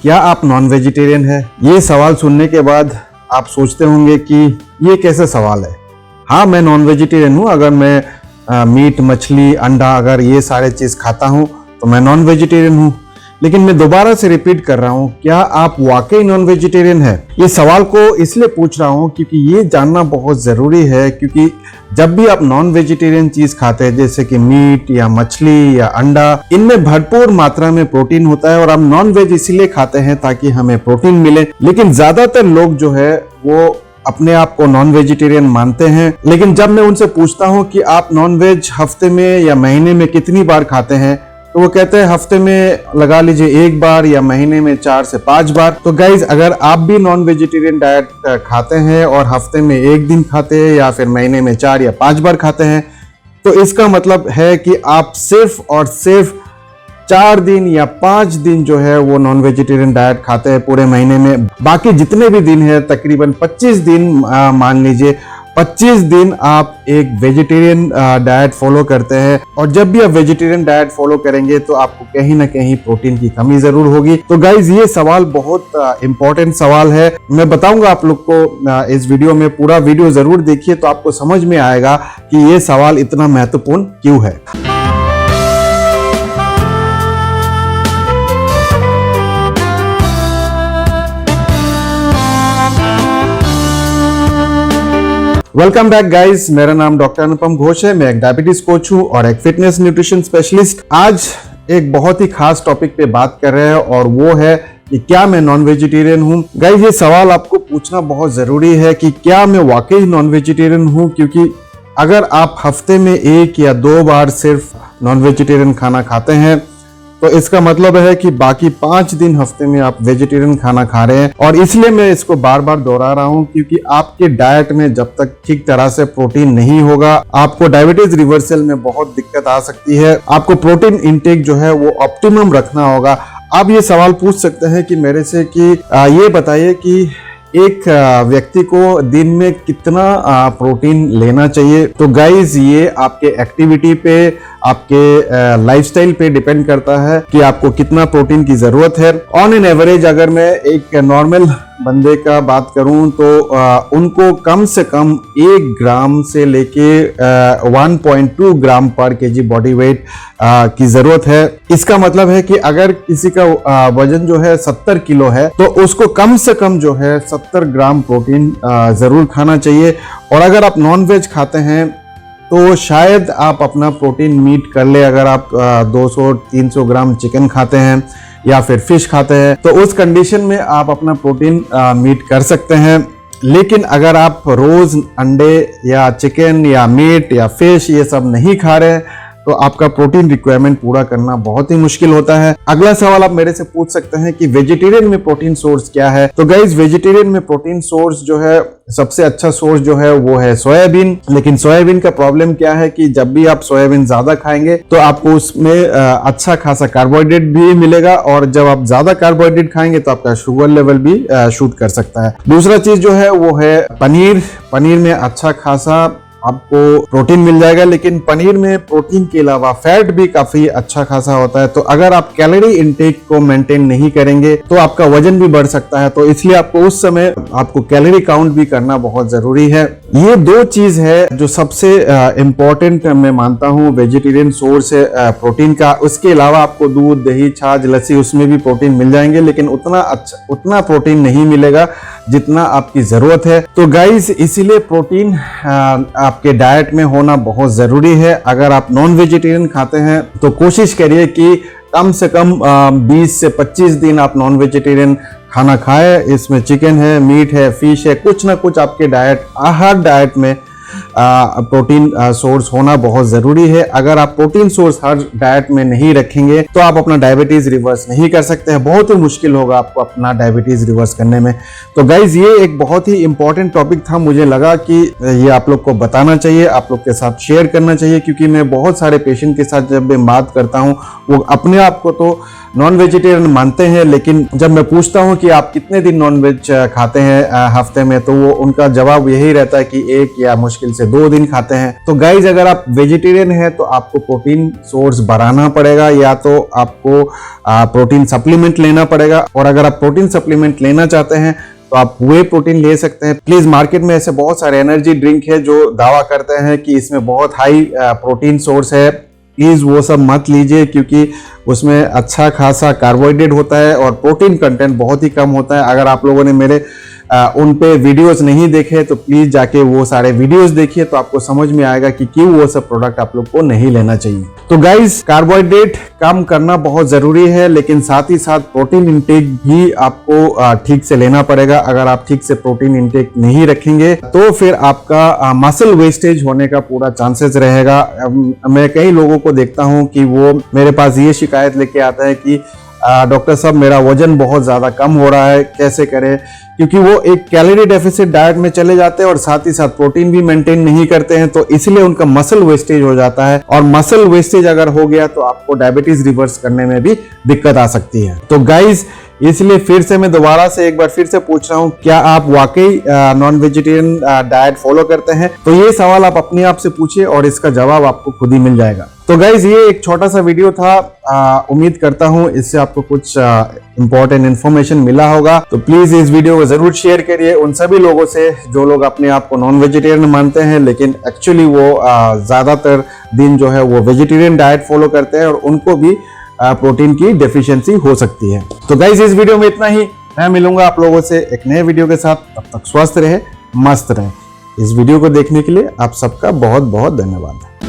क्या आप non vegetarian हैं? ये सवाल सुनने के बाद आप सोचते होंगे कि ये कैसे सवाल है। हाँ, मैं नॉन वेजिटेरियन हूँ। अगर मैं मीट, मछली, अंडा अगर ये सारे चीज़ खाता हूँ तो मैं नॉन वेजिटेरियन हूँ। लेकिन मैं दोबारा से रिपीट कर रहा हूँ, क्या आप वाकई नॉन वेजिटेरियन है? ये सवाल को इसलिए पूछ रहा हूँ क्योंकि ये जानना बहुत ज़रूरी है, क्योंकि जब भी आप नॉन वेजिटेरियन चीज़ खाते हैं जैसे कि मीट या मछली या अंडा, इनमें भरपूर मात्रा में प्रोटीन होता है और हम नॉन वेज इसीलिए खाते हैं ताकि हमें प्रोटीन मिले। लेकिन ज़्यादातर लोग जो है वो अपने आप को नॉन वेजिटेरियन मानते हैं। लेकिन जब मैं उनसे पूछता हूँ कि आप नॉन वेज हफ्ते में या महीने में कितनी बार खाते हैं, तो वो कहते हैं हफ्ते में लगा लीजिए 1 बार या महीने में 4 से 5 बार। तो गाइज, अगर आप भी नॉन वेजिटेरियन डाइट खाते हैं और हफ्ते में 1 दिन खाते हैं या फिर महीने में 4 या 5 बार खाते हैं, तो इसका मतलब है कि आप सिर्फ और सिर्फ 4 दिन या 5 दिन जो है वो नॉन वेजिटेरियन डाइट खाते हैं पूरे महीने में। बाकी जितने भी दिन है, तकरीबन 25 दिन मान लीजिए, 25 दिन आप एक वेजिटेरियन डाइट फॉलो करते हैं। और जब भी आप वेजिटेरियन डाइट फॉलो करेंगे तो आपको कहीं ना कहीं प्रोटीन की कमी जरूर होगी। तो गाइज, ये सवाल बहुत इंपॉर्टेंट सवाल है। मैं बताऊंगा आप लोग को इस वीडियो में, पूरा वीडियो जरूर देखिए तो आपको समझ में आएगा कि ये सवाल इतना महत्वपूर्ण क्यों है। वेलकम बैक गाइस, मेरा नाम डॉक्टर अनुपम घोष है। मैं एक डायबिटीज कोच हूँ और एक फिटनेस न्यूट्रिशन स्पेशलिस्ट। आज एक बहुत ही खास टॉपिक पे बात कर रहे हैं और वो है कि क्या मैं नॉन वेजिटेरियन हूँ। गाइस, ये सवाल आपको पूछना बहुत जरूरी है कि क्या मैं वाकई नॉन वेजिटेरियन हूँ, क्योंकि अगर आप हफ्ते में 1 या 2 बार सिर्फ नॉन वेजिटेरियन खाना खाते हैं तो इसका मतलब है कि बाकी 5 दिन हफ्ते में आप वेजिटेरियन खाना खा रहे हैं। और इसलिए मैं इसको बार बार दोहरा रहा हूं क्योंकि आपके डाइट में जब तक ठीक तरह से प्रोटीन नहीं होगा, आपको डायबिटीज रिवर्सल में बहुत दिक्कत आ सकती है। आपको प्रोटीन इंटेक जो है वो ऑप्टिमम रखना होगा। आप ये सवाल पूछ सकते हैं कि मेरे से कि ये बताइए कि एक व्यक्ति को दिन में कितना प्रोटीन लेना चाहिए। तो गाइज, ये आपके एक्टिविटी पे, आपके लाइफस्टाइल पे डिपेंड करता है कि आपको कितना प्रोटीन की जरूरत है। ऑन एन एवरेज अगर मैं एक नॉर्मल बंदे का बात करूं तो उनको कम से कम 1 ग्राम से लेके 1.2 ग्राम पर केजी बॉडी वेट की जरूरत है। इसका मतलब है कि अगर किसी का वजन जो है 70 किलो है तो उसको कम से कम जो है 70 ग्राम प्रोटीन जरूर खाना चाहिए। और अगर आप नॉन वेज खाते हैं तो शायद आप अपना प्रोटीन मीट कर ले। अगर आप 200-300 ग्राम चिकन खाते हैं या फिर फिश खाते हैं तो उस कंडीशन में आप अपना प्रोटीन मीट कर सकते हैं। लेकिन अगर आप रोज अंडे या चिकन या मीट या फिश ये सब नहीं खा रहे हैं तो आपका प्रोटीन रिक्वायरमेंट पूरा करना बहुत ही मुश्किल होता है। अगला सवाल आप मेरे से पूछ सकते हैं कि वेजिटेरियन में प्रोटीन सोर्स क्या है। तो गाइज, वेजिटेरियन में प्रोटीन सोर्स जो है, सबसे अच्छा सोर्स जो है वो है सोयाबीन। लेकिन सोयाबीन का प्रॉब्लम क्या है कि जब भी आप सोयाबीन ज्यादा खाएंगे तो आपको उसमें अच्छा खासा कार्बोहाइड्रेट भी मिलेगा, और जब आप ज्यादा कार्बोहाइड्रेट खाएंगे तो आपका शुगर लेवल भी शूट कर सकता है। दूसरा चीज जो है वो है पनीर। पनीर में अच्छा खासा आपको प्रोटीन मिल जाएगा, लेकिन पनीर में प्रोटीन के अलावा फैट भी काफी अच्छा खासा होता है। तो अगर आप कैलोरी इनटेक को मेंटेन नहीं करेंगे तो आपका वजन भी बढ़ सकता है। तो इसलिए आपको उस समय आपको कैलोरी काउंट भी करना बहुत जरूरी है। ये 2 चीज है जो सबसे इंपॉर्टेंट मैं मानता हूँ वेजिटेरियन सोर्स है प्रोटीन का। उसके अलावा आपको दूध, दही, छाछ, लस्सी, उसमें भी प्रोटीन मिल जाएंगे, लेकिन उतना प्रोटीन नहीं मिलेगा जितना आपकी जरूरत है। तो गाइस, इसीलिए प्रोटीन आपके डाइट में होना बहुत जरूरी है। अगर आप नॉन वेजिटेरियन खाते हैं तो कोशिश करिए कि कम से कम 20 से 25 दिन आप नॉन वेजिटेरियन खाना खाएं। इसमें चिकन है, मीट है, फिश है, कुछ ना कुछ आपके हर डाइट में प्रोटीन सोर्स होना बहुत जरूरी है। अगर आप प्रोटीन सोर्स हर डाइट में नहीं रखेंगे तो आप अपना डायबिटीज रिवर्स नहीं कर सकते हैं। बहुत ही मुश्किल होगा आपको अपना डायबिटीज रिवर्स करने में। तो गाइज, ये एक बहुत ही इंपॉर्टेंट टॉपिक था। मुझे लगा कि ये आप लोग को बताना चाहिए, आप लोग के साथ शेयर करना चाहिए, क्योंकि मैं बहुत सारे पेशेंट के साथ जब मैं बात करता हूँ वो अपने आप को तो नॉन वेजिटेरियन मानते हैं, लेकिन जब मैं पूछता हूं कि आप कितने दिन नॉन वेज खाते हैं हफ्ते में, तो वो उनका जवाब यही रहता है कि 1 या मुश्किल से 2 दिन खाते हैं। तो गाइज अगर आप वेजिटेरियन है तो आपको प्रोटीन सोर्स बढ़ाना पड़ेगा, या तो आपको प्रोटीन सप्लीमेंट लेना पड़ेगा। और अगर आप प्रोटीन सप्लीमेंट लेना चाहते हैं तो आप वे प्रोटीन ले सकते हैं। प्लीज, मार्केट में ऐसे बहुत सारे एनर्जी ड्रिंक है जो दावा करते हैं कि इसमें बहुत हाई प्रोटीन सोर्स है। प्लीज वो सब मत लीजिए, क्योंकि उसमें अच्छा खासा कार्बोहाइड्रेट होता है और प्रोटीन कंटेंट बहुत ही कम होता है। अगर आप लोगों ने मेरे उन पे वीडियोस नहीं देखे तो प्लीज जाके वो सारे वीडियोस देखिए, तो आपको समझ में आएगा कि क्यों वो सब प्रोडक्ट आप लोग को नहीं लेना चाहिए। तो गाइस, कार्बोहाइड्रेट कम करना बहुत जरूरी है, लेकिन साथ ही साथ प्रोटीन इंटेक भी आपको ठीक से लेना पड़ेगा। अगर आप ठीक से प्रोटीन इंटेक नहीं रखेंगे तो फिर आपका मसल वेस्टेज होने का पूरा चांसेस रहेगा। मैं कई लोगों को देखता हूं कि वो मेरे पास ये शिकायत लेके आता है कि डॉक्टर साहब मेरा वजन बहुत ज्यादा कम हो रहा है, कैसे करें? क्योंकि वो एक कैलोरी डेफिसिट डाइट में चले जाते हैं और साथ ही साथ प्रोटीन भी मेंटेन नहीं करते हैं, तो इसलिए उनका मसल वेस्टेज हो जाता है। और मसल वेस्टेज अगर हो गया तो आपको डायबिटीज रिवर्स करने में भी दिक्कत आ सकती है। तो गाइज, इसलिए फिर से मैं दोबारा से एक बार फिर से पूछ रहा हूं, क्या आप वाकई नॉन वेजिटेरियन डाइट फॉलो करते हैं? तो ये सवाल आप अपने आप से पूछिए और इसका जवाब आपको खुद ही मिल जाएगा। तो गाइज, ये एक छोटा सा वीडियो था। उम्मीद करता हूं इससे आपको कुछ इंपॉर्टेंट इन्फॉर्मेशन मिला होगा। तो प्लीज इस वीडियो को जरूर शेयर करिए उन सभी लोगों से जो लोग अपने आप को नॉन वेजिटेरियन मानते हैं, लेकिन एक्चुअली वो ज्यादातर दिन जो है वो वेजिटेरियन डाइट फॉलो करते हैं और उनको भी प्रोटीन की डेफिशिएंसी हो सकती है। तो गाइज, इस वीडियो में इतना ही। मैं मिलूंगा आप लोगों से एक नए वीडियो के साथ। तब तक स्वस्थ रहे, मस्त रहे। इस वीडियो को देखने के लिए आप सबका बहुत बहुत धन्यवाद।